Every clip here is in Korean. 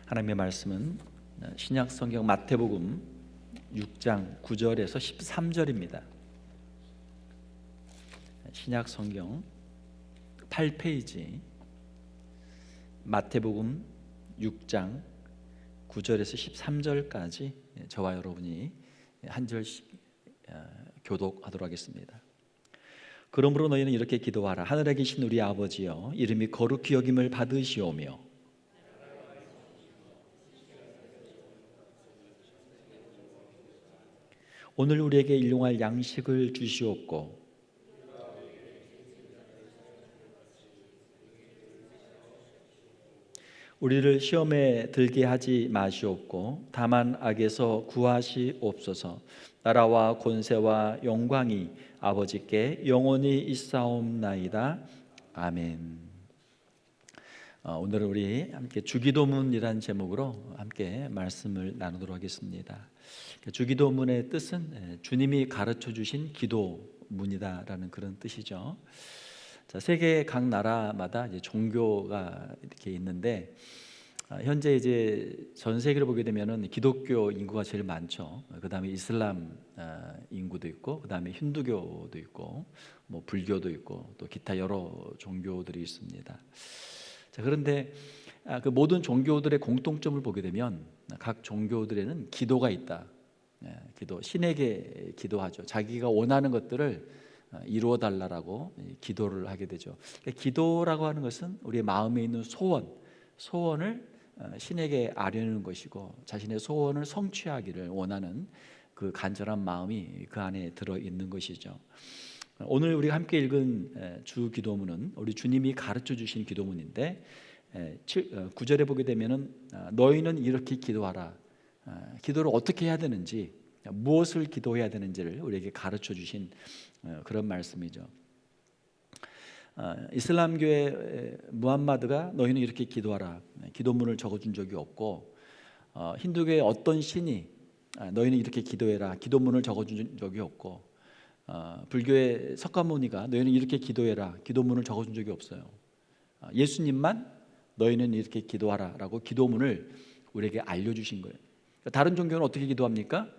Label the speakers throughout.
Speaker 1: 하나님의 말씀은 신약 성경 마태복음 6장 9절에서 13절입니다. 신약 성경 8페이지 마태복음 6장 9절에서 13절까지 저와 여러분이 한 절씩 교독하도록 하겠습니다. 그러므로 너희는 이렇게 기도하라. 하늘에 계신 우리 아버지여, 이름이 거룩히 여김을 받으시오며 오늘 우리에게 일용할 양식을 주시옵고 우리를 시험에 들게 하지 마시옵고 다만 악에서 구하시옵소서. 나라와 권세와 영광이 아버지께 영원히 있사옵나이다. 아멘. 오늘은 우리 함께 주기도문이라는 제목으로 함께 말씀을 나누도록 하겠습니다. 주기도문의 뜻은 주님이 가르쳐 주신 기도문이다라는 그런 뜻이죠. 자, 세계 각 나라마다 이제 종교가 이렇게 있는데 현재 이제 전 세계를 보게 되면은 기독교 인구가 제일 많죠. 그다음에 이슬람 인구도 있고, 그다음에 힌두교도 있고, 뭐 불교도 있고, 또 기타 여러 종교들이 있습니다. 자, 그런데 그 모든 종교들의 공통점을 보게 되면 각 종교들에는 기도가 있다. 기도, 신에게 기도하죠. 자기가 원하는 것들을 이루어 달라고 기도를 하게 되죠. 그러니까 기도라고 하는 것은 우리의 마음에 있는 소원을 신에게 아뢰는 것이고, 자신의 소원을 성취하기를 원하는 그 간절한 마음이 그 안에 들어 있는 것이죠. 오늘 우리가 함께 읽은 주 기도문은 우리 주님이 가르쳐 주신 기도문인데 9절에 보게 되면은 너희는 이렇게 기도하라. 기도를 어떻게 해야 되는지, 무엇을 기도해야 되는지를 우리에게 가르쳐 주신 그런 말씀이죠. 이슬람교의 무함마드가 너희는 이렇게 기도하라 기도문을 적어준 적이 없고, 힌두교의 어떤 신이 너희는 이렇게 기도해라 기도문을 적어준 적이 없고, 불교의 석가모니가 너희는 이렇게 기도해라 기도문을 적어준 적이 없어요. 예수님만 너희는 이렇게 기도하라 라고 기도문을 우리에게 알려주신 거예요. 다른 종교는 어떻게 기도합니까?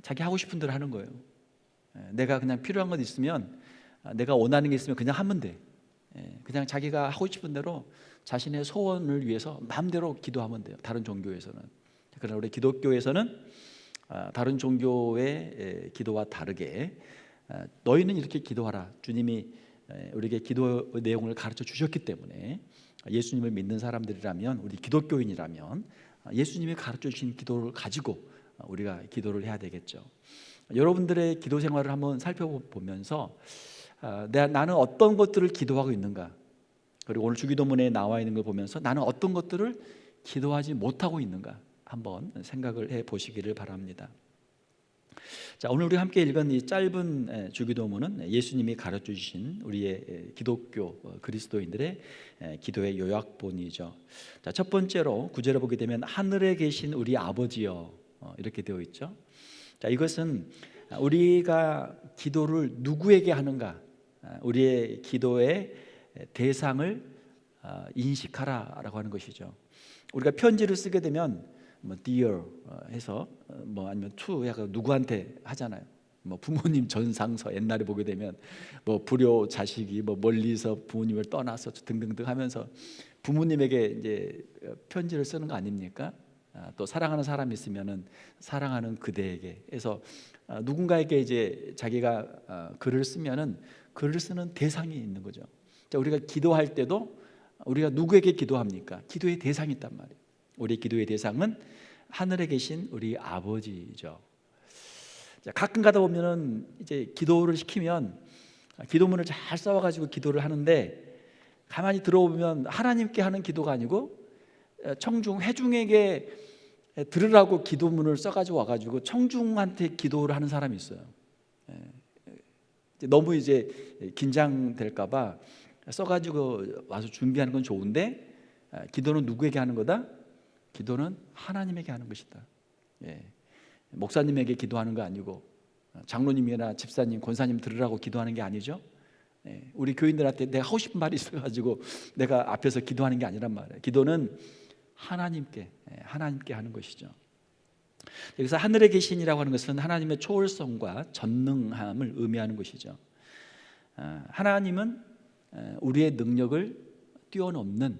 Speaker 1: 자기 하고 싶은 대로 하는 거예요. 내가 그냥 필요한 것 있으면, 내가 원하는 게 있으면 그냥 하면 돼. 그냥 자기가 하고 싶은 대로 자신의 소원을 위해서 마음대로 기도하면 돼요. 다른 종교에서는. 그러나 우리 기독교에서는 다른 종교의 기도와 다르게 너희는 이렇게 기도하라. 주님이 우리에게 기도 내용을 가르쳐 주셨기 때문에, 예수님을 믿는 사람들이라면, 우리 기독교인이라면 예수님이 가르쳐 주신 기도를 가지고 우리가 기도를 해야 되겠죠. 여러분들의 기도 생활을 한번 살펴보면서 나는 어떤 것들을 기도하고 있는가, 그리고 오늘 주기도문에 나와 있는 걸 보면서 나는 어떤 것들을 기도하지 못하고 있는가 한번 생각을 해 보시기를 바랍니다. 자, 오늘 우리 함께 읽은 이 짧은 주기도문은 예수님이 가르쳐 주신 우리의 기독교 그리스도인들의 기도의 요약본이죠. 자, 첫 번째로 9절에 보게 되면 하늘에 계신 우리 아버지여 이렇게 되어 있죠. 자, 이것은 우리가 기도를 누구에게 하는가, 우리의 기도의 대상을 인식하라라고 하는 것이죠. 우리가 편지를 쓰게 되면 뭐 dear 해서 뭐 아니면 to 약간 누구한테 하잖아요. 뭐 부모님 전상서 옛날에 보게 되면 뭐 불효 자식이 뭐 멀리서 부모님을 떠나서 등등등 하면서 부모님에게 이제 편지를 쓰는 거 아닙니까? 또 사랑하는 사람이 있으면은 사랑하는 그대에게 해서 누군가에게 이제 자기가 글을 쓰면은 글을 쓰는 대상이 있는 거죠. 자, 우리가 기도할 때도 우리가 누구에게 기도합니까? 기도의 대상이 있단 말이에요. 우리 기도의 대상은 하늘에 계신 우리 아버지죠. 자, 가끔 가다 보면은 이제 기도를 시키면 기도문을 잘 써와가지고 기도를 하는데, 가만히 들어보면 하나님께 하는 기도가 아니고 회중에게 들으라고 기도문을 써가지고 와가지고 청중한테 기도를 하는 사람이 있어요. 너무 이제 긴장될까봐 써가지고 와서 준비하는 건 좋은데, 기도는 누구에게 하는 거다? 기도는 하나님에게 하는 것이다. 목사님에게 기도하는 거 아니고, 장로님이나 집사님, 권사님 들으라고 기도하는 게 아니죠. 우리 교인들한테 내가 하고 싶은 말이 있어가지고 내가 앞에서 기도하는 게 아니란 말이에요. 기도는 하나님께 하는 것이죠. 여기서 하늘에 계신이라고 하는 것은 하나님의 초월성과 전능함을 의미하는 것이죠. 하나님은 우리의 능력을 뛰어넘는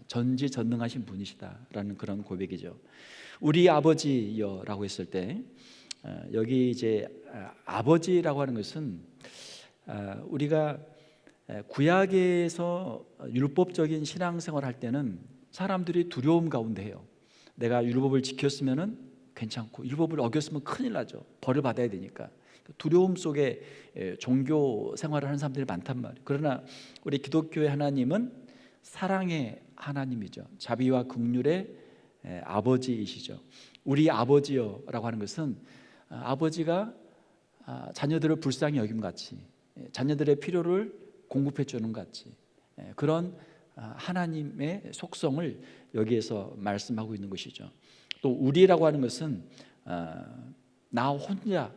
Speaker 1: 전지전능하신 분이시다라는 그런 고백이죠. 우리 아버지여라고 했을 때 여기 이제 아버지라고 하는 것은 우리가 구약에서 율법적인 신앙생활을 할 때는 사람들이 두려움 가운데 해요. 내가 율법을 지켰으면은 괜찮고 율법을 어겼으면 큰일 나죠. 벌을 받아야 되니까. 두려움 속에 종교 생활을 하는 사람들이 많단 말이에요. 그러나 우리 기독교의 하나님은 사랑의 하나님이죠. 자비와 긍휼의 아버지이시죠. 우리 아버지여라고 하는 것은 아버지가 자녀들을 불쌍히 여김같이 자녀들의 필요를 공급해 주는 같이 그런 하나님의 속성을 여기에서 말씀하고 있는 것이죠. 또 우리라고 하는 것은 나 혼자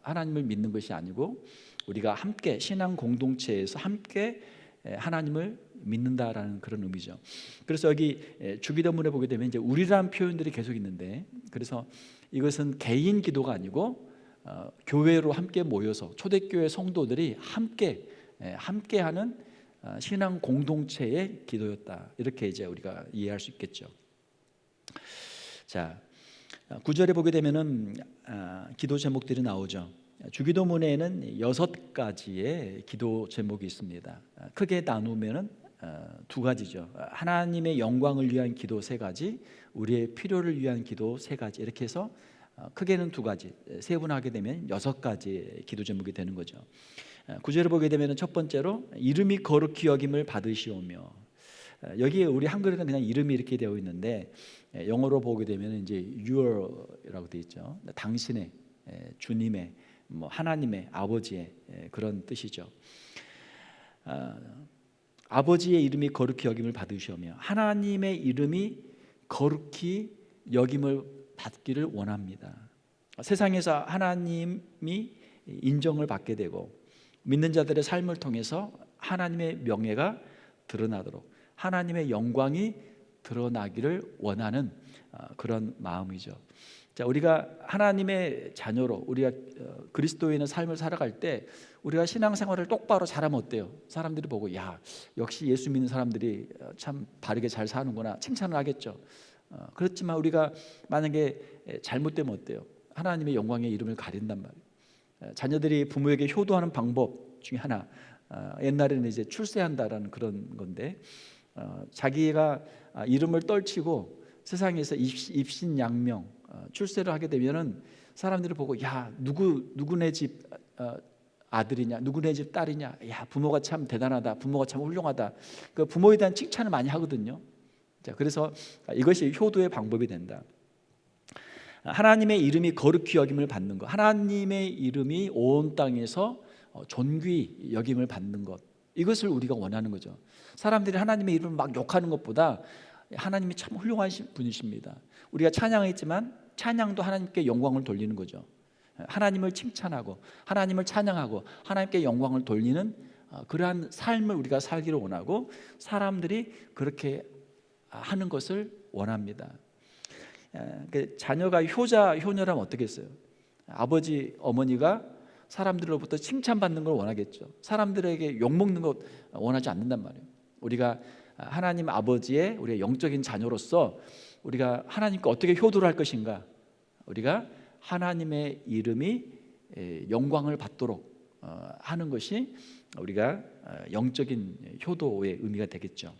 Speaker 1: 하나님을 믿는 것이 아니고 우리가 함께 신앙 공동체에서 함께 하나님을 믿는다라는 그런 의미죠. 그래서 여기 주기도문에 보게 되면 이제 우리라는 표현들이 계속 있는데, 그래서 이것은 개인 기도가 아니고 교회로 함께 모여서 초대교회 성도들이 함께하는 신앙 공동체의 기도였다. 이렇게 이제 우리가 이해할 수 있겠죠. 자, 9절에 보게 되면은 기도 제목들이 나오죠. 주기도문에는 6가지의 기도 제목이 있습니다. 크게 나누면은 2가지죠. 하나님의 영광을 위한 기도 3가지, 우리의 필요를 위한 기도 3가지, 이렇게 해서 크게는 2가지, 세분하게 되면 6가지의 기도 제목이 되는 거죠. 9절을 보게 되면 첫 번째로 이름이 거룩히 여김을 받으시오며, 여기에 우리 한글에는 그냥 이름이 이렇게 되어 있는데 영어로 보게 되면 이제 Your라고 되어 있죠. 당신의, 주님의, 하나님의, 아버지의 그런 뜻이죠. 아버지의 이름이 거룩히 여김을 받으시오며, 하나님의 이름이 거룩히 여김을 받기를 원합니다. 세상에서 하나님이 인정을 받게 되고 믿는 자들의 삶을 통해서 하나님의 명예가 드러나도록 하나님의 영광이 드러나기를 원하는 그런 마음이죠. 자, 우리가 하나님의 자녀로 우리가 그리스도인의 삶을 살아갈 때 우리가 신앙생활을 똑바로 잘하면 어때요? 사람들이 보고 야, 역시 예수 믿는 사람들이 참 바르게 잘 사는구나 칭찬을 하겠죠. 그렇지만 우리가 만약에 잘못되면 어때요? 하나님의 영광의 이름을 가린단 말이에요. 자녀들이 부모에게 효도하는 방법 중에 하나, 옛날에는 이제 출세한다라는 그런 건데, 자기가 이름을 떨치고 세상에서 입신양명 출세를 하게 되면은 사람들이 보고 야, 누구네 집 아들이냐, 누구네 집 딸이냐, 야, 부모가 참 대단하다, 부모가 참 훌륭하다, 그 부모에 대한 칭찬을 많이 하거든요. 자, 그래서 이것이 효도의 방법이 된다. 하나님의 이름이 거룩히 여김을 받는 것, 하나님의 이름이 온 땅에서 존귀 여김을 받는 것, 이것을 우리가 원하는 거죠. 사람들이 하나님의 이름을 막 욕하는 것보다 하나님이 참 훌륭하신 분이십니다. 우리가 찬양했지만 찬양도 하나님께 영광을 돌리는 거죠. 하나님을 칭찬하고 하나님을 찬양하고 하나님께 영광을 돌리는 그러한 삶을 우리가 살기를 원하고 사람들이 그렇게 하는 것을 원합니다. 자녀가 효자 효녀라면 어떻겠어요? 아버지 어머니가 사람들로부터 칭찬받는 걸 원하겠죠. 사람들에게 욕먹는 것 원하지 않는단 말이에요. 우리가 하나님 아버지의 우리의 영적인 자녀로서 우리가 하나님께 어떻게 효도를 할 것인가, 우리가 하나님의 이름이 영광을 받도록 하는 것이 우리가 영적인 효도의 의미가 되겠죠.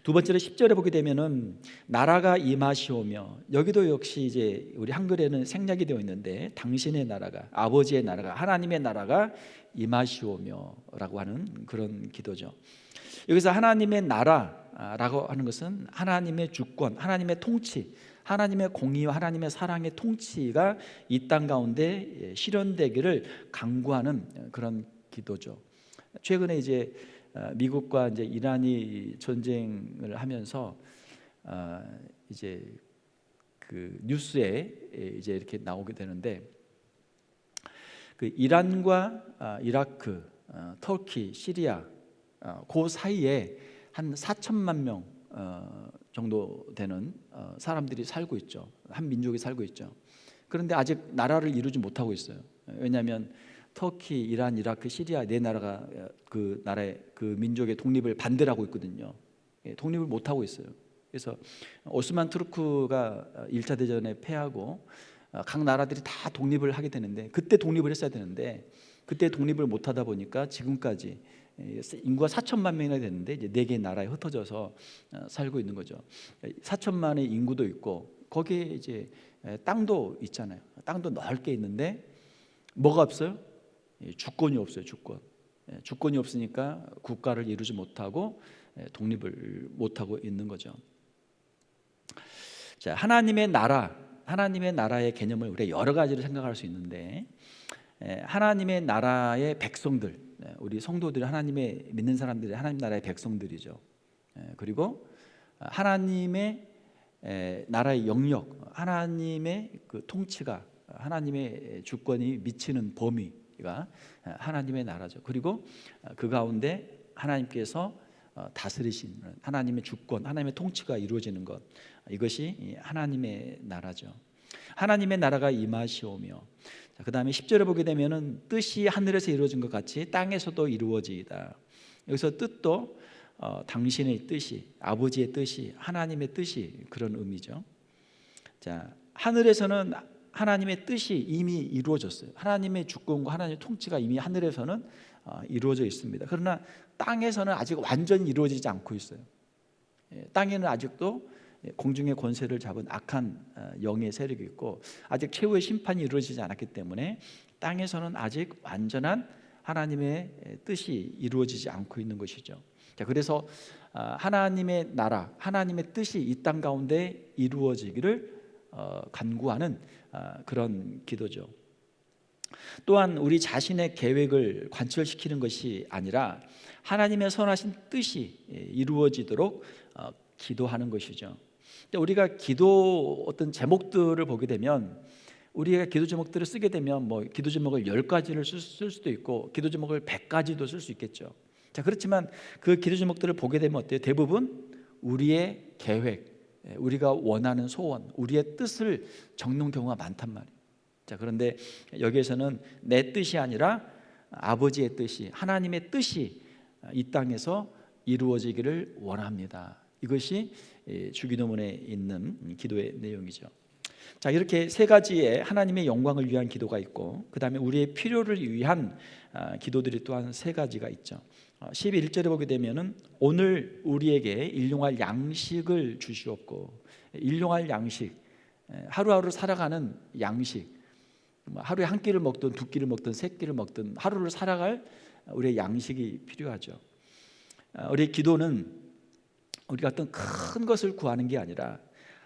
Speaker 1: 두 번째로 10절에 보게 되면은 나라가 임하시오며, 여기도 역시 이제 우리 한글에는 생략이 되어 있는데 당신의 나라가, 아버지의 나라가, 하나님의 나라가 임하시오며라고 하는 그런 기도죠. 여기서 하나님의 나라라고 하는 것은 하나님의 주권, 하나님의 통치, 하나님의 공의와 하나님의 사랑의 통치가 이 땅 가운데 실현되기를 간구하는 그런 기도죠. 최근에 이제 미국과 이제 이란이 전쟁을 하면서 이제 그 뉴스에 이제 이렇게 나오게 되는데, 그 이란과 이라크, 터키, 시리아 그 사이에 한 4천만 명 정도 되는 사람들이 살고 있죠. 한 민족이 살고 있죠. 그런데 아직 나라를 이루지 못하고 있어요. 왜냐하면 터키, 이란, 이라크, 시리아 네 나라가 그 나라의 그 민족의 독립을 반대를 하고 있거든요. 독립을 못 하고 있어요. 그래서 오스만 투르크가 1차 대전에 패하고 각 나라들이 다 독립을 하게 되는데, 그때 독립을 했어야 되는데 그때 독립을 못 하다 보니까 지금까지 인구가 4천만 명이나 됐는데 이제 4개의 나라에 흩어져서 살고 있는 거죠. 4천만의 인구도 있고 거기에 이제 땅도 있잖아요. 땅도 넓게 있는데 뭐가 없어요? 주권이 없어요. 주권이 없으니까 국가를 이루지 못하고 독립을 못하고 있는 거죠. 자, 하나님의 나라의 개념을 우리가 여러 가지로 생각할 수 있는데, 하나님의 나라의 백성들, 우리 성도들이 하나님의 믿는 사람들이 하나님 나라의 백성들이죠. 그리고 하나님의 나라의 영역, 하나님의 그 통치가, 하나님의 주권이 미치는 범위가 하나님의 나라죠. 그리고 그 가운데 하나님께서 다스리신 하나님의 주권, 하나님의 통치가 이루어지는 것, 이것이 하나님의 나라죠. 하나님의 나라가 임하시오며, 그 다음에 10절에 보게 되면은 뜻이 하늘에서 이루어진 것 같이 땅에서도 이루어지이다. 여기서 뜻도 당신의 뜻이, 아버지의 뜻이, 하나님의 뜻이, 그런 의미죠. 자, 하늘에서는 하나님의 뜻이 이미 이루어졌어요. 하나님의 주권과 하나님의 통치가 이미 하늘에서는 이루어져 있습니다. 그러나 땅에서는 아직 완전히 이루어지지 않고 있어요. 땅에는 아직도 공중의 권세를 잡은 악한 영의 세력이 있고 아직 최후의 심판이 이루어지지 않았기 때문에 땅에서는 아직 완전한 하나님의 뜻이 이루어지지 않고 있는 것이죠. 자, 그래서 하나님의 나라, 하나님의 뜻이 이 땅 가운데 이루어지기를 간구하는 그런 기도죠. 또한 우리 자신의 계획을 관철시키는 것이 아니라 하나님의 선하신 뜻이 이루어지도록 기도하는 것이죠. 우리가 기도 어떤 제목들을 보게 되면, 우리가 기도 제목들을 쓰게 되면 뭐 기도 제목을 10가지를 쓸 수도 있고 기도 제목을 100가지도 쓸 수 있겠죠. 자, 그렇지만 그 기도 제목들을 보게 되면 어때요? 대부분 우리의 계획, 우리가 원하는 소원, 우리의 뜻을 적는 경우가 많단 말이에요. 자, 그런데 여기에서는 내 뜻이 아니라 아버지의 뜻이, 하나님의 뜻이 이 땅에서 이루어지기를 원합니다. 이것이 주기도문에 있는 기도의 내용이죠. 자, 이렇게 세 가지의 하나님의 영광을 위한 기도가 있고, 그 다음에 우리의 필요를 위한 기도들이 또한 세 가지가 있죠. 11절에 보게 되면은 오늘 우리에게 일용할 양식을 주시옵고, 일용할 양식, 하루하루 살아가는 양식, 하루에 한 끼를 먹든 두 끼를 먹든 세 끼를 먹든 하루를 살아갈 우리의 양식이 필요하죠. 우리의 기도는 우리가 어떤 큰 것을 구하는 게 아니라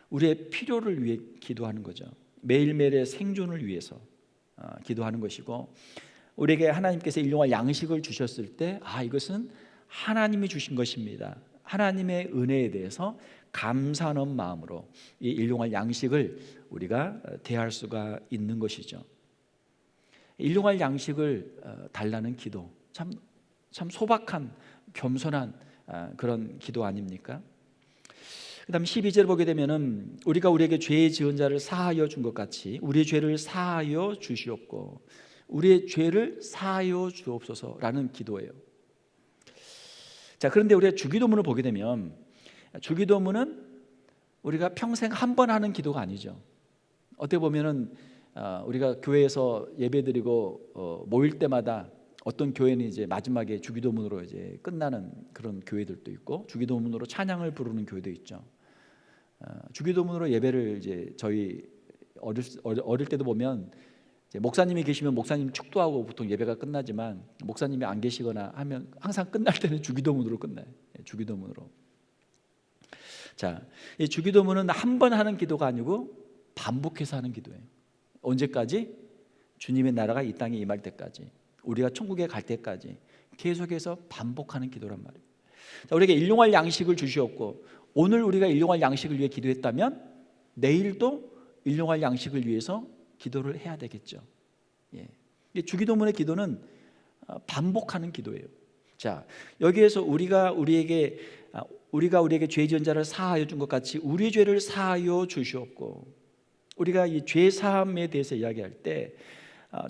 Speaker 1: 우리의 필요를 위해 기도하는 거죠. 매일매일의 생존을 위해서 기도하는 것이고, 우리에게 하나님께서 일용할 양식을 주셨을 때 이것은 하나님이 주신 것입니다. 하나님의 은혜에 대해서 감사하는 마음으로 이 일용할 양식을 우리가 대할 수가 있는 것이죠. 일용할 양식을 달라는 기도, 참 소박한 겸손한 그런 기도 아닙니까? 그 다음 12절 보게 되면은 우리가 우리에게 죄 지은 자를 사하여 준 것 같이 우리의 죄를 사하여 주시옵고, 우리의 죄를 사하여 주옵소서라는 기도예요. 자, 그런데 우리가 주기도문을 보게 되면 주기도문은 우리가 평생 한 번 하는 기도가 아니죠. 어떻게 보면은 우리가 교회에서 예배드리고 모일 때마다 어떤 교회는 이제 마지막에 주기도문으로 이제 끝나는 그런 교회들도 있고, 주기도문으로 찬양을 부르는 교회도 있죠. 주기도문으로 예배를 이제 저희 어릴 때도 보면 이제 목사님이 계시면 목사님 축도하고 보통 예배가 끝나지만, 목사님이 안 계시거나 하면 항상 끝날 때는 주기도문으로 끝나요. 주기도문으로. 자, 이 주기도문은 한 번 하는 기도가 아니고 반복해서 하는 기도예요. 언제까지? 주님의 나라가 이 땅에 임할 때까지, 우리가 천국에 갈 때까지 계속해서 반복하는 기도란 말이에요. 자, 우리에게 일용할 양식을 주시옵고, 오늘 우리가 일용할 양식을 위해 기도했다면 내일도 일용할 양식을 위해서 기도를 해야 되겠죠. 주기도문의 기도는 반복하는 기도예요. 자, 여기에서 우리가 우리에게 우리가 우리에게 죄 지은 자를 사하여 준 것 같이 우리 죄를 사하여 주시옵고. 우리가 이 죄 사함에 대해서 이야기할 때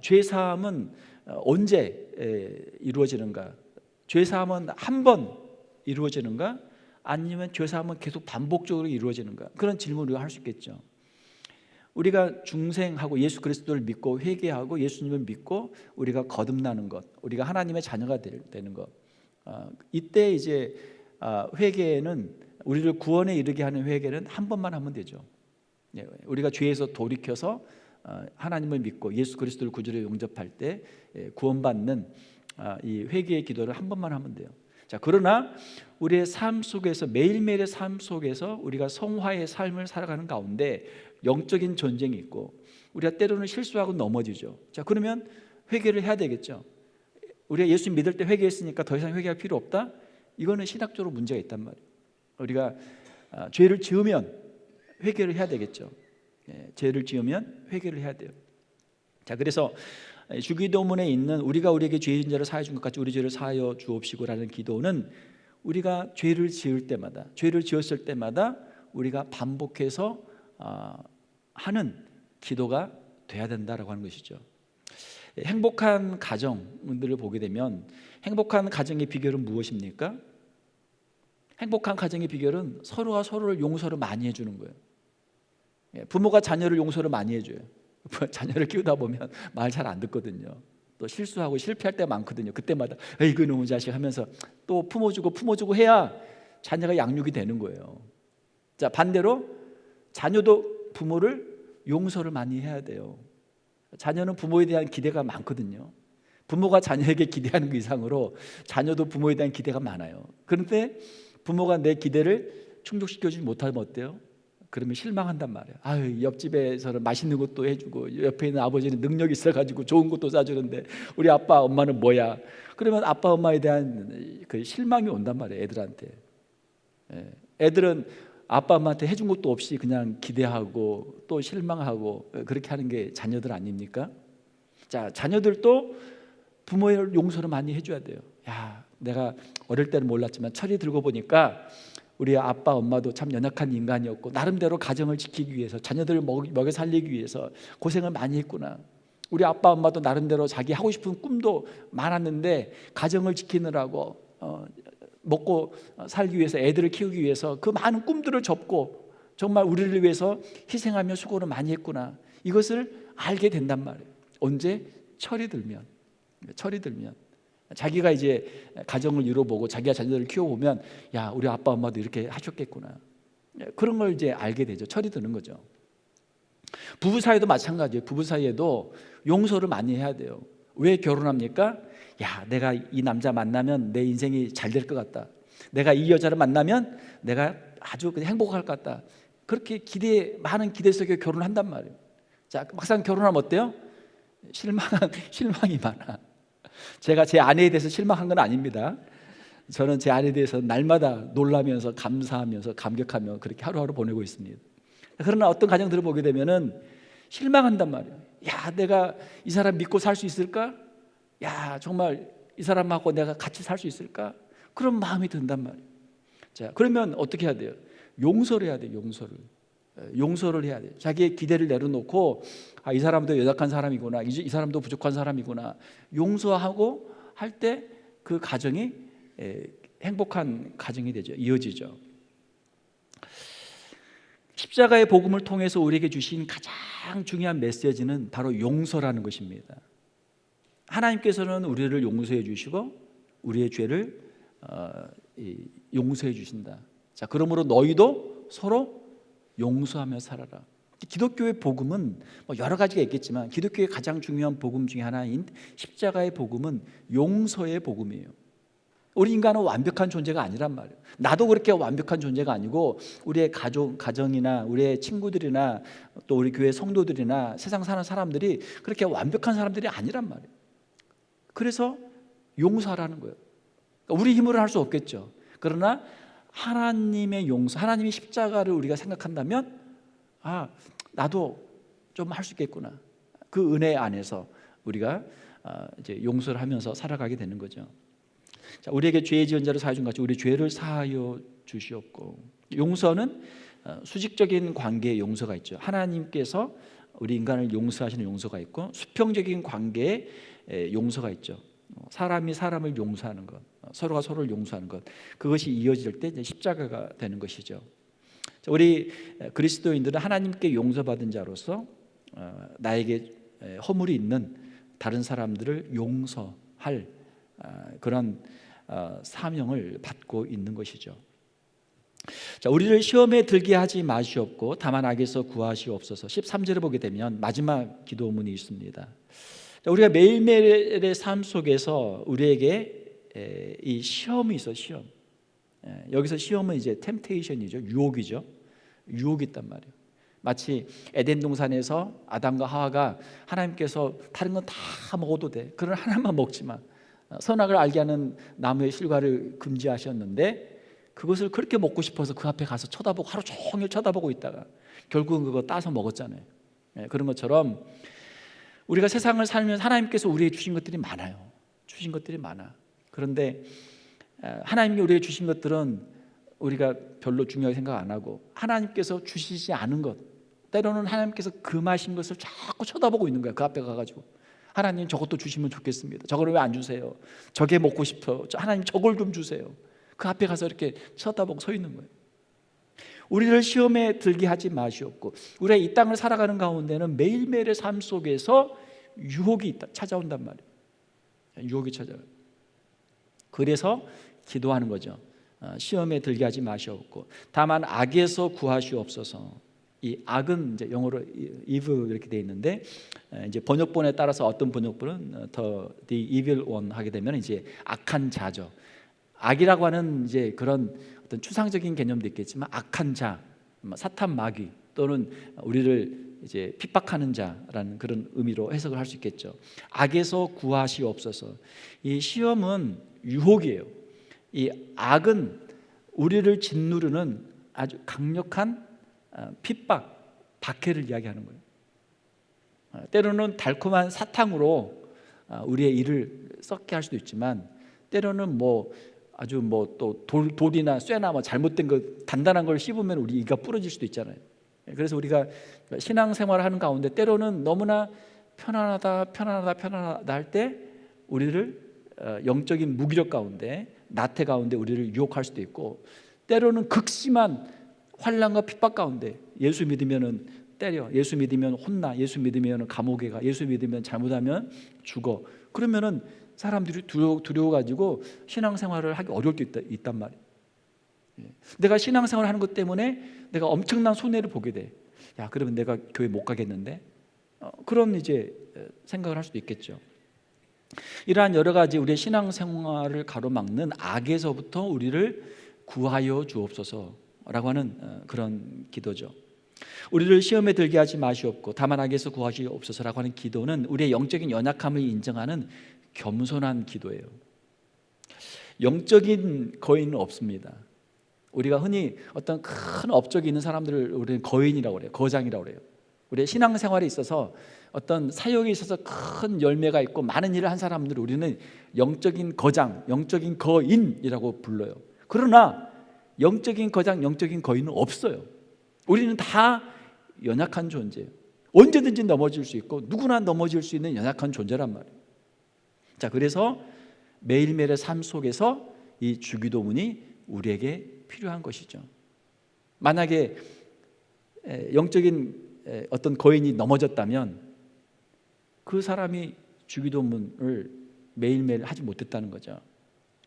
Speaker 1: 죄 사함은 언제 이루어지는가? 죄 사함은 한 번 이루어지는가? 아니면 죄 사함은 계속 반복적으로 이루어지는가? 그런 질문을 우리가 할 수 있겠죠. 우리가 중생하고 예수 그리스도를 믿고 회개하고 예수님을 믿고 우리가 거듭나는 것, 우리가 하나님의 자녀가 되는 것, 이때 이제 회개는, 우리를 구원에 이르게 하는 회개는 한 번만 하면 되죠. 우리가 죄에서 돌이켜서 하나님을 믿고 예수 그리스도를 구주로 용접할 때 구원받는 이 회개의 기도를 한 번만 하면 돼요. 자, 그러나 우리의 삶 속에서, 매일매일의 삶 속에서 우리가 성화의 삶을 살아가는 가운데 영적인 전쟁이 있고 우리가 때로는 실수하고 넘어지죠. 자, 그러면 회개를 해야 되겠죠. 우리가 예수 믿을 때 회개했으니까 더 이상 회개할 필요 없다? 이거는 신학적으로 문제가 있단 말이에요. 우리가 죄를 지으면 회개를 해야 되겠죠. 죄를 지으면 회개를 해야 돼요. 자, 그래서 주기도문에 있는 우리가 우리에게 죄 지은 자를 사하여 준 것 같이 우리 죄를 사하여 주옵시고라는 기도는 우리가 죄를 지을 때마다, 죄를 지었을 때마다 우리가 반복해서 하는 기도가 돼야 된다라고 하는 것이죠. 행복한 가정들을 보게 되면 행복한 가정의 비결은 무엇입니까? 행복한 가정의 비결은 서로가 서로를 용서를 많이 해주는 거예요. 부모가 자녀를 용서를 많이 해줘요. 자녀를 키우다 보면 말 잘 안 듣거든요. 또 실수하고 실패할 때가 많거든요. 그때마다 에이그 놈의 자식 하면서 또 품어주고 해야 자녀가 양육이 되는 거예요. 자, 반대로 자녀도 부모를 용서를 많이 해야 돼요. 자녀는 부모에 대한 기대가 많거든요. 부모가 자녀에게 기대하는 그 이상으로 자녀도 부모에 대한 기대가 많아요. 그런데 부모가 내 기대를 충족시켜주지 못하면 어때요? 그러면 실망한단 말이에요. 아유, 옆집에서는 맛있는 것도 해주고 옆에 있는 아버지는 능력이 있어가지고 좋은 것도 사주는데 우리 아빠 엄마는 뭐야? 그러면 아빠 엄마에 대한 그 실망이 온단 말이에요, 애들한테. 애들은 아빠 엄마한테 해준 것도 없이 그냥 기대하고 또 실망하고 그렇게 하는 게 자녀들 아닙니까? 자, 자녀들도 부모의 용서를 많이 해줘야 돼요. 야, 내가 어릴 때는 몰랐지만 철이 들고 보니까 우리 아빠 엄마도 참 연약한 인간이었고 나름대로 가정을 지키기 위해서 자녀들을 먹여 살리기 위해서 고생을 많이 했구나. 우리 아빠 엄마도 나름대로 자기 하고 싶은 꿈도 많았는데 가정을 지키느라고 먹고 살기 위해서, 애들을 키우기 위해서 그 많은 꿈들을 접고 정말 우리를 위해서 희생하며 수고를 많이 했구나. 이것을 알게 된단 말이에요. 언제? 철이 들면. 자기가 이제 가정을 이뤄보고 자기가 자녀들을 키워보면 야, 우리 아빠 엄마도 이렇게 하셨겠구나. 그런 걸 이제 알게 되죠. 철이 드는 거죠. 부부 사이도 마찬가지예요. 부부 사이에도 용서를 많이 해야 돼요. 왜 결혼합니까? 야, 내가 이 남자 만나면 내 인생이 잘 될 것 같다. 내가 이 여자를 만나면 내가 아주 그냥 행복할 것 같다. 그렇게 많은 기대 속에 결혼을 한단 말이에요. 자, 막상 결혼하면 어때요? 실망이 많아. 제가 제 아내에 대해서 실망한 건 아닙니다. 저는 제 아내에 대해서 날마다 놀라면서 감사하면서 감격하며 그렇게 하루하루 보내고 있습니다. 그러나 어떤 가정들을 보게 되면은 실망한단 말이에요. 야, 내가 이 사람 믿고 살 수 있을까? 야, 정말 이 사람하고 내가 같이 살 수 있을까? 그런 마음이 든단 말이에요. 자, 그러면 어떻게 해야 돼요? 용서를 해야 돼요. 용서를 해야 돼요. 자기의 기대를 내려놓고 이 사람도 연약한 사람이구나, 이 사람도 부족한 사람이구나, 용서하고 할 때 그 가정이 행복한 가정이 되죠. 이어지죠. 십자가의 복음을 통해서 우리에게 주신 가장 중요한 메시지는 바로 용서라는 것입니다. 하나님께서는 우리를 용서해 주시고 우리의 죄를 용서해 주신다. 자, 그러므로 너희도 서로 용서하며 살아라. 기독교의 복음은 여러 가지가 있겠지만 기독교의 가장 중요한 복음 중에 하나인 십자가의 복음은 용서의 복음이에요. 우리 인간은 완벽한 존재가 아니란 말이에요. 나도 그렇게 완벽한 존재가 아니고 우리의 가정이나 우리의 친구들이나 또 우리 교회 성도들이나 세상 사는 사람들이 그렇게 완벽한 사람들이 아니란 말이에요. 그래서 용서하라는 거예요. 우리 힘으로 할 수 없겠죠. 그러나 하나님의 용서, 하나님의 십자가를 우리가 생각한다면 나도 좀 할 수 있겠구나. 그 은혜 안에서 우리가 이제 용서를 하면서 살아가게 되는 거죠. 자, 우리에게 죄의 지은 자를 사하여 준 같이 우리 죄를 사하여 주시옵고. 용서는 수직적인 관계의 용서가 있죠. 하나님께서 우리 인간을 용서하시는 용서가 있고, 수평적인 관계의 용서가 있죠. 사람이 사람을 용서하는 것, 서로가 서로를 용서하는 것, 그것이 이어질 때 이제 십자가가 되는 것이죠. 우리 그리스도인들은 하나님께 용서받은 자로서 나에게 허물이 있는 다른 사람들을 용서할 그런 사명을 받고 있는 것이죠. 자, 우리를 시험에 들게 하지 마시옵고 다만 악에서 구하시옵소서. 13절을 보게 되면 마지막 기도문이 있습니다. 자, 우리가 매일매일의 삶 속에서 우리에게 이 시험이 있어. 시험. 여기서 시험은 이제 템테이션이죠. 유혹이죠. 유혹이 있단 말이에요. 마치 에덴 동산에서 아담과 하와가 하나님께서 다른 건 다 먹어도 돼, 그런 하나만 먹지 마, 선악을 알게 하는 나무의 실과를 금지하셨는데 그것을 그렇게 먹고 싶어서 그 앞에 가서 쳐다보고 하루 종일 쳐다보고 있다가 결국은 그거 따서 먹었잖아요. 그런 것처럼 우리가 세상을 살면서 하나님께서 우리에게 주신 것들이 많아요. 주신 것들이 많아. 그런데 하나님이 우리에게 주신 것들은 우리가 별로 중요하게 생각 안 하고, 하나님께서 주시지 않은 것, 때로는 하나님께서 금하신 것을 자꾸 쳐다보고 있는 거야. 그 앞에 가가지고 하나님 저것도 주시면 좋겠습니다. 저걸 왜 안 주세요? 저게 먹고 싶어. 하나님 저걸 좀 주세요. 그 앞에 가서 이렇게 쳐다보고 서 있는 거예요. 우리를 시험에 들게 하지 마시옵고. 우리가 이 땅을 살아가는 가운데는 매일매일의 삶 속에서 유혹이 찾아온단 말이에요. 유혹이 찾아와요. 그래서 기도하는 거죠. 시험에 들게 하지 마시옵고 다만 악에서 구하시옵소서. 이 악은 이제 영어로 evil 이렇게 되어 있는데, 이제 번역본에 따라서 어떤 번역본은 the evil one 하게 되면 이제 악한 자죠. 악이라고 하는 이제 그런 어떤 추상적인 개념도 있겠지만 악한 자, 사탄 마귀 또는 우리를 이제 핍박하는 자라는 그런 의미로 해석을 할 수 있겠죠. 악에서 구하시옵소서. 이 시험은 유혹이에요. 이 악은 우리를 짓누르는 아주 강력한 핍박, 박해를 이야기하는 거예요. 때로는 달콤한 사탕으로 우리의 일을 썩게 할 수도 있지만, 때로는 아주 또 돌이나 쇠나 잘못된 거 단단한 걸 씹으면 우리 이가 부러질 수도 있잖아요. 그래서 우리가 신앙생활을 하는 가운데 때로는 너무나 편안하다 할 때 우리를 영적인 무기력 가운데, 나태 가운데 우리를 유혹할 수도 있고, 때로는 극심한 환난과 핍박 가운데 예수 믿으면 때려, 예수 믿으면 혼나, 예수 믿으면 감옥에 가, 예수 믿으면 잘못하면 죽어. 그러면은 사람들이 두려워가지고 신앙생활을 하기 어려울 때 있단 말이에요. 내가 신앙생활을 하는 것 때문에 내가 엄청난 손해를 보게 돼. 야, 그러면 내가 교회 못 가겠는데? 그런 이제 생각을 할 수도 있겠죠. 이러한 여러 가지 우리의 신앙생활을 가로막는 악에서부터 우리를 구하여 주옵소서라고 하는 그런 기도죠. 우리를 시험에 들게 하지 마시옵고 다만 악에서 구하시옵소서라고 하는 기도는 우리의 영적인 연약함을 인정하는 겸손한 기도예요. 영적인 거인은 없습니다. 우리가 흔히 어떤 큰 업적이 있는 사람들을 우리는 거인이라고 그래요. 거장이라고 그래요. 우리의 신앙생활에 있어서 어떤 사역에 있어서 큰 열매가 있고 많은 일을 한 사람들을 우리는 영적인 거장, 영적인 거인이라고 불러요. 그러나 영적인 거장, 영적인 거인은 없어요. 우리는 다 연약한 존재예요. 언제든지 넘어질 수 있고 누구나 넘어질 수 있는 연약한 존재란 말이에요. 자, 그래서 매일매일의 삶 속에서 이 주기도문이 우리에게 필요한 것이죠. 만약에 영적인 어떤 거인이 넘어졌다면 그 사람이 주기도문을 매일매일 하지 못했다는 거죠.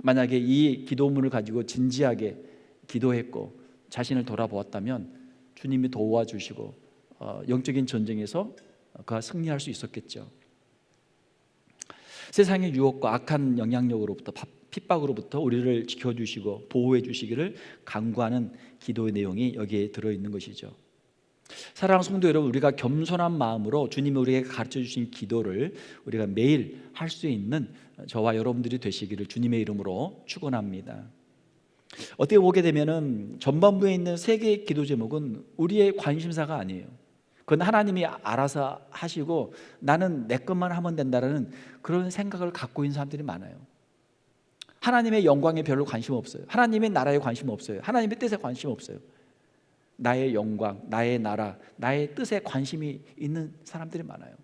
Speaker 1: 만약에 이 기도문을 가지고 진지하게 기도했고 자신을 돌아보았다면 주님이 도와주시고 영적인 전쟁에서 그가 승리할 수 있었겠죠. 세상의 유혹과 악한 영향력으로부터, 핍박으로부터 우리를 지켜주시고 보호해 주시기를 간구하는 기도의 내용이 여기에 들어있는 것이죠. 사랑하는 성도 여러분, 우리가 겸손한 마음으로 주님이 우리에게 가르쳐 주신 기도를 우리가 매일 할 수 있는 저와 여러분들이 되시기를 주님의 이름으로 축원합니다. 어떻게 보게 되면은 전반부에 있는 세 개의 기도 제목은 우리의 관심사가 아니에요. 그건 하나님이 알아서 하시고 나는 내 것만 하면 된다라는 그런 생각을 갖고 있는 사람들이 많아요. 하나님의 영광에 별로 관심 없어요. 하나님의 나라에 관심 없어요. 하나님의 뜻에 관심 없어요. 나의 영광, 나의 나라, 나의 뜻에 관심이 있는 사람들이 많아요.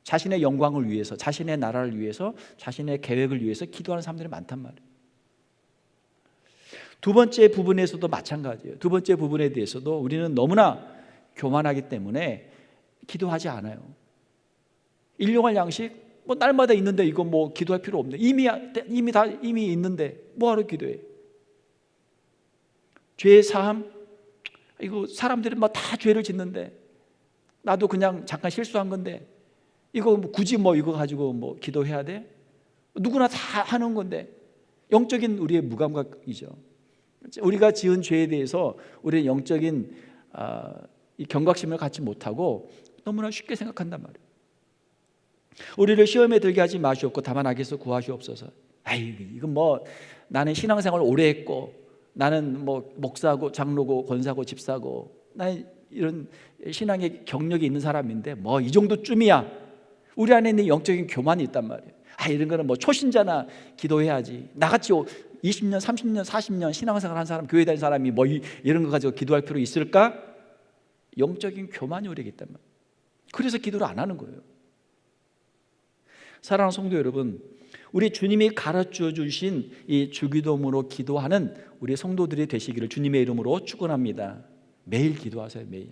Speaker 1: 자신의 영광을 위해서, 자신의 나라를 위해서, 자신의 계획을 위해서 기도하는 사람들이 많단 말이에요. 두 번째 부분에서도 마찬가지예요. 두 번째 부분에 대해서도 우리는 너무나 교만하기 때문에 기도하지 않아요. 일용할 양식 뭐 날마다 있는데 이거 뭐 기도할 필요 없네. 이미 있는데 뭐하러 기도해? 죄의 사함, 이거 사람들이 뭐 다 죄를 짓는데 나도 그냥 잠깐 실수한 건데 이거 뭐 굳이 뭐 이거 가지고 뭐 기도해야 돼? 누구나 다 하는 건데. 영적인 우리의 무감각이죠. 우리가 지은 죄에 대해서 우리의 영적인 이 경각심을 갖지 못하고 너무나 쉽게 생각한단 말이에요. 우리를 시험에 들게 하지 마시옵고 다만 악에서 구하시옵소서. 아이, 이건 뭐 나는 신앙생활 오래 했고 나는 뭐 목사고 장로고 권사고 집사고 나는 이런 신앙의 경력이 있는 사람인데 뭐 이 정도쯤이야. 우리 안에 있는 영적인 교만이 있단 말이에요. 이런 거는 뭐 초신자나 기도해야지. 나같이 20년, 30년, 40년 신앙생활 한 사람, 교회 다닌 사람이 뭐 이런 거 가지고 기도할 필요 있을까? 영적인 교만이 우리에게 있단 말이에요. 그래서 기도를 안 하는 거예요. 사랑하는 성도 여러분, 우리 주님이 가르쳐 주신 이 주기도문으로 기도하는 우리 성도들이 되시기를 주님의 이름으로 축원합니다. 매일 기도하세요. 매일.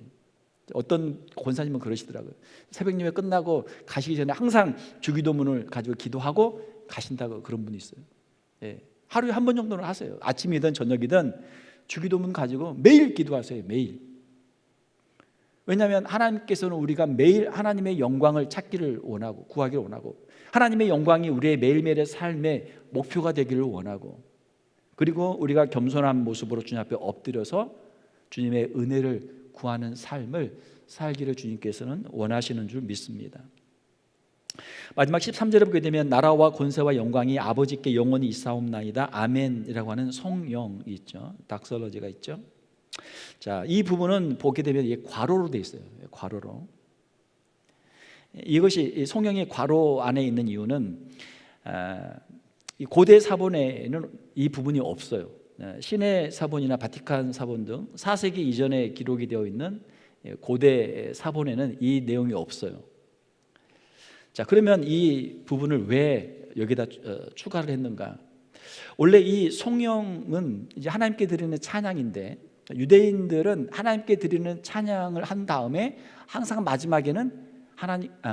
Speaker 1: 어떤 권사님은 그러시더라고요. 새벽 예배 끝나고 가시기 전에 항상 주기도문을 가지고 기도하고 가신다고 그런 분이 있어요. 예. 하루에 한 번 정도는 하세요. 아침이든 저녁이든 주기도문 가지고 매일 기도하세요. 매일. 왜냐하면 하나님께서는 우리가 매일 하나님의 영광을 찾기를 원하고 구하기를 원하고 하나님의 영광이 우리의 매일매일의 삶의 목표가 되기를 원하고 그리고 우리가 겸손한 모습으로 주님 앞에 엎드려서 주님의 은혜를 구하는 삶을 살기를 주님께서는 원하시는 줄 믿습니다. 마지막 13절에 보게 되면 나라와 권세와 영광이 아버지께 영원히 있사옵나이다 아멘이라고 하는 성령이 있죠. 닥설러지가 있죠. 자, 이 부분은 보게 되면 이게 괄호로 되어 있어요. 괄호로. 이것이 성령의 괄호 안에 있는 이유는 이 고대 사본에는 이 부분이 없어요. 신의 사본이나 바티칸 사본 등 4세기 이전에 기록이 되어 있는 고대 사본에는 이 내용이 없어요. 자, 그러면 이 부분을 왜 여기다 추가를 했는가? 원래 이 성령은 이제 하나님께 드리는 찬양인데 유대인들은 하나님께 드리는 찬양을 한 다음에 항상 마지막에는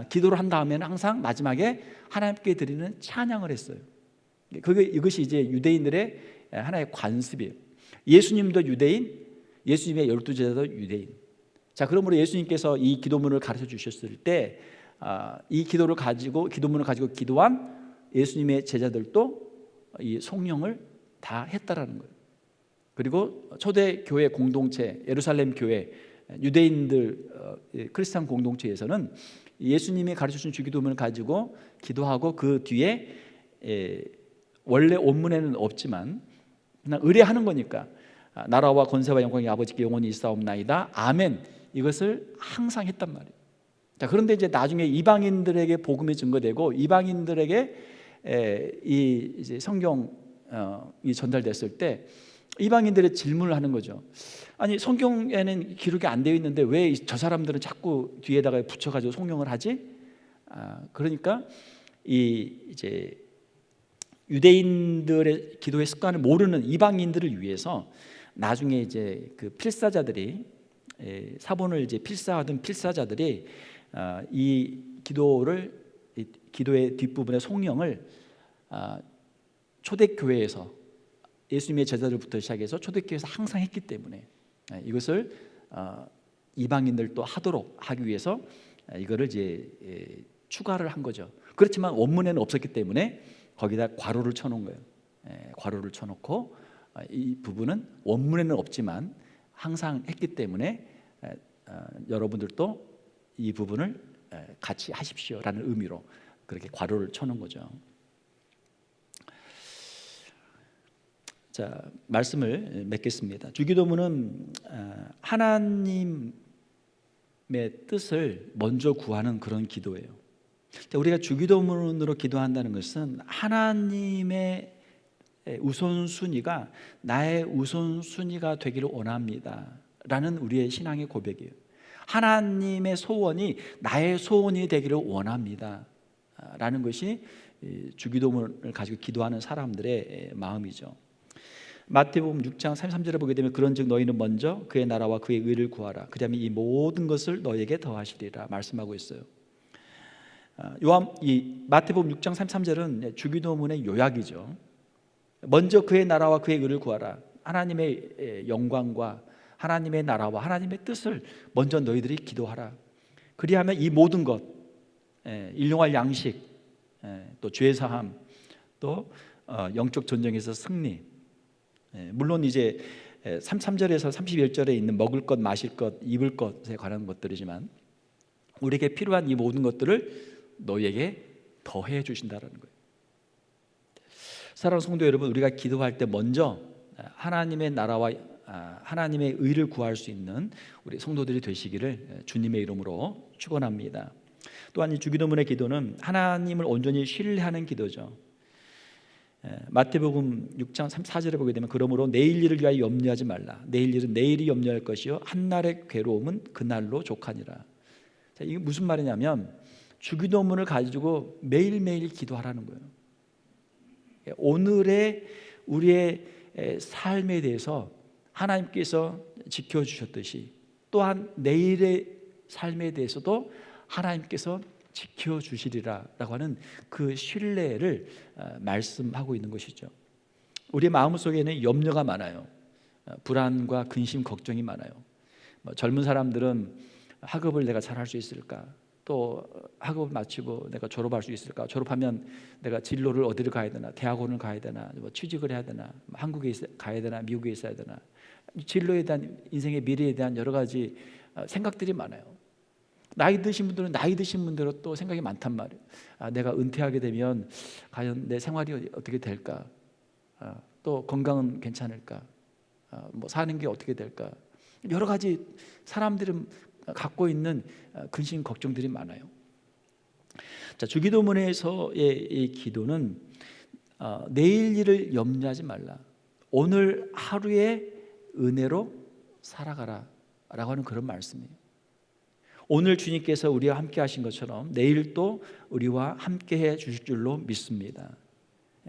Speaker 1: 기도를 한 다음에는 항상 마지막에 하나님께 드리는 찬양을 했어요. 이것이 이제 유대인들의 하나의 관습이에요. 예수님도 유대인, 예수님의 12제자도 유대인. 자, 그러므로 예수님께서 이 기도문을 가르쳐 주셨을 때 이 기도문을 가지고 기도한 예수님의 제자들도 이 성령을 다 했다라는 거예요. 그리고 초대 교회 공동체 예루살렘 교회 유대인들 크리스찬 공동체에서는 예수님이 가르쳐준 주기도문을 가지고 기도하고 그 뒤에 원래 원문에는 없지만 그냥 의뢰하는 거니까 나라와 권세와 영광이 아버지께 영원히 있사옵나이다 아멘 이것을 항상 했단 말이에요. 자, 그런데 이제 나중에 이방인들에게 복음이 증거되고 이방인들에게 이 이제 성경이 전달됐을 때 이방인들의 질문을 하는 거죠. 아니 성경에는 기록이 안 되어 있는데 왜 저 사람들은 자꾸 뒤에다가 붙여가지고 성령을 하지? 그러니까 이제 유대인들의 기도의 습관을 모르는 이방인들을 위해서 나중에 이제 그 필사자들이 사본을 이제 필사하던 필사자들이 이 기도의 뒷부분의 성령을 초대교회에서 예수님의 제자들부터 시작해서 초대교회에서 항상 했기 때문에 이것을 이방인들도 하도록 하기 위해서 이거를 이제 추가를 한 거죠. 그렇지만 원문에는 없었기 때문에 거기다 괄호를 쳐놓은 거예요. 괄호를 쳐놓고 이 부분은 원문에는 없지만 항상 했기 때문에 여러분들도 이 부분을 같이 하십시오라는 의미로 그렇게 괄호를 쳐놓은 거죠. 자, 말씀을 맺겠습니다. 주기도문은 하나님의 뜻을 먼저 구하는 그런 기도예요. 우리가 주기도문으로 기도한다는 것은 하나님의 우선순위가 나의 우선순위가 되기를 원합니다 라는 우리의 신앙의 고백이에요. 하나님의 소원이 나의 소원이 되기를 원합니다 라는 것이 주기도문을 가지고 기도하는 사람들의 마음이죠. 마태복음 6장 33절에 보게 되면 그런즉 너희는 먼저 그의 나라와 그의 의를 구하라 그리하면 이 모든 것을 너희에게 더하시리라 말씀하고 있어요. 이 마태복음 6장 33절은 주기도문의 요약이죠. 먼저 그의 나라와 그의 의를 구하라. 하나님의 영광과 하나님의 나라와 하나님의 뜻을 먼저 너희들이 기도하라. 그리하면 이 모든 것, 일용할 양식, 또 죄사함, 또 영적 전쟁에서 승리, 물론 이제 33절에서 31절에 있는 먹을 것, 마실 것, 입을 것에 관한 것들이지만 우리에게 필요한 이 모든 것들을 너희에게 더해 주신다는 거예요. 사랑하는 성도 여러분, 우리가 기도할 때 먼저 하나님의 나라와 하나님의 의를 구할 수 있는 우리 성도들이 되시기를 주님의 이름으로 축원합니다. 또한 이 주기도문의 기도는 하나님을 온전히 신뢰하는 기도죠. 마태복음 6장 34절에 보게 되면 그러므로 내일 일을 위하여 염려하지 말라. 내일 일은 내일이 염려할 것이요 한날의 괴로움은 그날로 족하니라. 자, 이게 무슨 말이냐면 주기도문을 가지고 매일매일 기도하라는 거예요. 오늘의 우리의 삶에 대해서 하나님께서 지켜주셨듯이 또한 내일의 삶에 대해서도 하나님께서 지켜주시리라 라고 하는 그 신뢰를 말씀하고 있는 것이죠. 우리의 마음속에는 염려가 많아요. 불안과 근심, 걱정이 많아요. 젊은 사람들은 학업을 내가 잘할 수 있을까? 또 학업을 마치고 내가 졸업할 수 있을까? 졸업하면 내가 진로를 어디를 가야 되나? 대학원을 가야 되나? 취직을 해야 되나? 한국에 가야 되나? 미국에 있어야 되나? 진로에 대한 인생의 미래에 대한 여러 가지 생각들이 많아요. 나이 드신 분들은 나이 드신 분대로 또 생각이 많단 말이에요. 내가 은퇴하게 되면 과연 내 생활이 어떻게 될까? 또 건강은 괜찮을까? 사는 게 어떻게 될까? 여러 가지 사람들은 갖고 있는 근심 걱정들이 많아요. 자, 주기도문에서의 이 기도는 내일 일을 염려하지 말라. 오늘 하루의 은혜로 살아가라 라고 하는 그런 말씀이에요. 오늘 주님께서 우리와 함께 하신 것처럼 내일 또 우리와 함께 해 주실 줄로 믿습니다.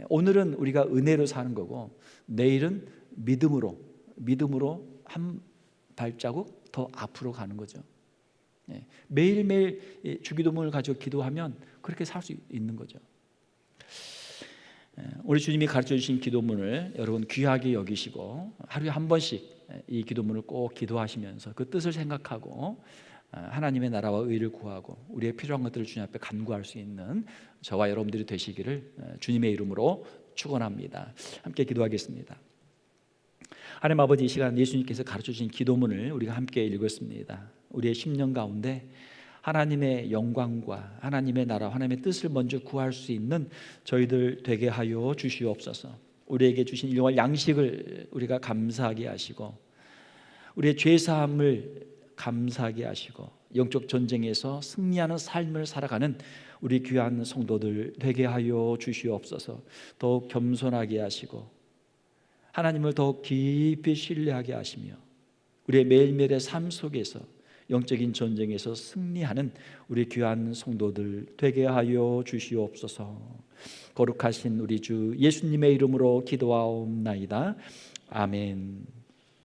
Speaker 1: 오늘은 우리가 은혜로 사는 거고 내일은 믿음으로 한 발자국 더 앞으로 가는 거죠. 매일매일 주기도문을 가지고 기도하면 그렇게 살 수 있는 거죠. 우리 주님이 가르쳐 주신 기도문을 여러분 귀하게 여기시고 하루에 한 번씩 이 기도문을 꼭 기도하시면서 그 뜻을 생각하고 하나님의 나라와 의를 구하고 우리의 필요한 것들을 주님 앞에 간구할 수 있는 저와 여러분들이 되시기를 주님의 이름으로 축원합니다. 함께 기도하겠습니다. 하나님 아버지, 이 시간 예수님께서 가르쳐 주신 기도문을 우리가 함께 읽었습니다. 우리의 심령 가운데 하나님의 영광과 하나님의 나라, 하나님의 뜻을 먼저 구할 수 있는 저희들 되게 하여 주시옵소서. 우리에게 주신 일용할 양식을 우리가 감사하게 하시고 우리의 죄사함을 감사하게 하시고 영적 전쟁에서 승리하는 삶을 살아가는 우리 귀한 성도들 되게 하여 주시옵소서. 더욱 겸손하게 하시고 하나님을 더욱 깊이 신뢰하게 하시며 우리의 매일매일의 삶 속에서 영적인 전쟁에서 승리하는 우리 귀한 성도들 되게 하여 주시옵소서. 거룩하신 우리 주 예수님의 이름으로 기도하옵나이다. 아멘.